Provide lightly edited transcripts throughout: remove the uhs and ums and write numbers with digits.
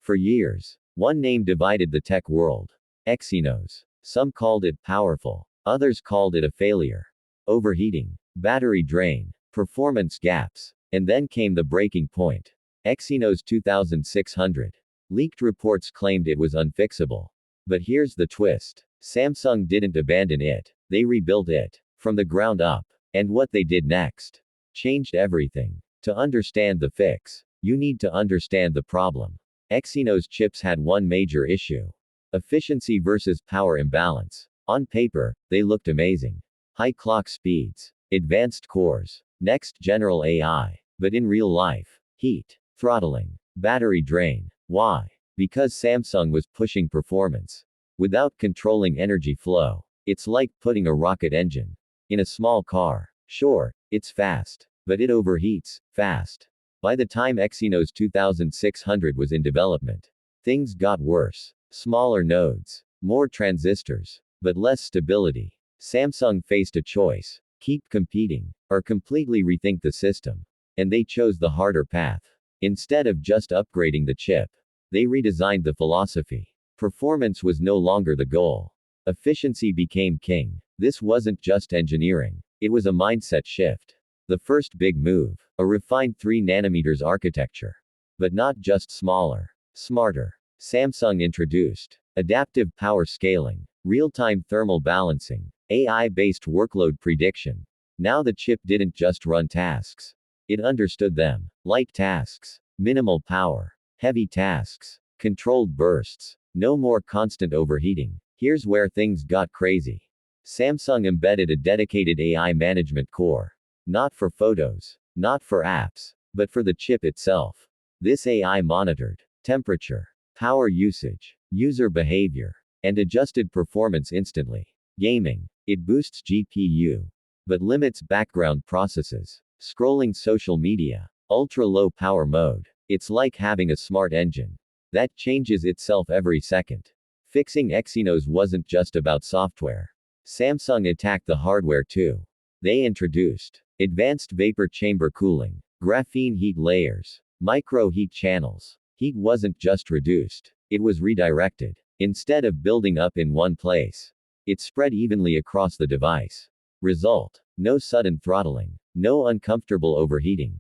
For years, one name divided the tech world. Exynos. Some called it powerful. Others called it a failure. Overheating. Battery drain. Performance gaps. And then came the breaking point. Exynos 2600. Leaked reports claimed it was unfixable. But here's the twist. Samsung didn't abandon it. They rebuilt it. From the ground up. And what they did next changed everything. To understand the fix, you need to understand the problem. Exynos chips had one major issue. Efficiency versus power imbalance. On paper, they looked amazing. High clock speeds. Advanced cores. Next general AI. But in real life, heat, throttling, battery drain. Why? Because Samsung was pushing performance without controlling energy flow. It's like putting a rocket engine in a small car. Sure, it's fast, but it overheats fast. By the time Exynos 2600 was in development, things got worse. Smaller nodes, more transistors, but less stability. Samsung faced a choice: keep competing, or completely rethink the system. And they chose the harder path. Instead of just upgrading the chip, they redesigned the philosophy. Performance was no longer the goal. Efficiency became king. This wasn't just engineering. It was a mindset shift. The first big move, a refined 3nm architecture. But not just smaller, smarter. Samsung introduced adaptive power scaling, real-time thermal balancing, AI-based workload prediction. Now the chip didn't just run tasks. It understood them. Light tasks, minimal power. Heavy tasks, controlled bursts. No more constant overheating. Here's where things got crazy. Samsung embedded a dedicated AI management core. Not for photos, not for apps, but for the chip itself. This AI monitored temperature, power usage, user behavior, and adjusted performance instantly. Gaming. It boosts GPU, but limits background processes. Scrolling social media. Ultra-low power mode. It's like having a smart engine that changes itself every second. Fixing Exynos wasn't just about software. Samsung attacked the hardware too. They introduced advanced vapor chamber cooling, graphene heat layers, micro heat channels. Heat wasn't just reduced, it was redirected. Instead of building up in one place, it spread evenly across the device. Result: no sudden throttling, no uncomfortable overheating.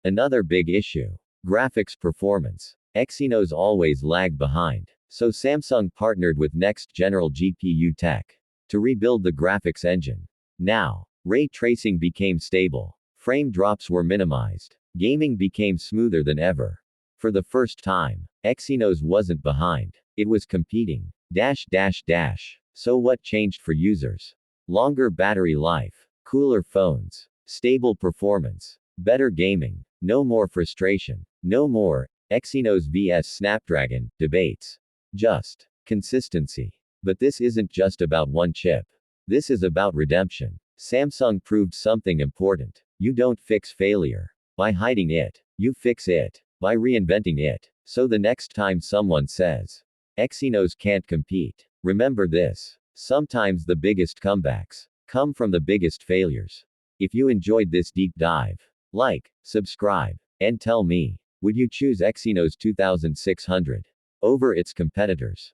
Another big issue: graphics performance. Exynos always lagged behind. So Samsung partnered with next general GPU tech to rebuild the graphics engine. Now, ray tracing became stable. Frame drops were minimized. Gaming became smoother than ever. For the first time, Exynos wasn't behind. It was competing. So what changed for users? Longer battery life, cooler phones, stable performance, better gaming, no more frustration, no more Exynos vs Snapdragon debates. Just consistency. But this isn't just about one chip. This is about redemption. Samsung proved something important. You don't fix failure by hiding it. You fix it by reinventing it. So the next time someone says Exynos can't compete, remember this: sometimes the biggest comebacks come from the biggest failures. If you enjoyed this deep dive, like, subscribe, and tell me, would you choose Exynos 2600 over its competitors?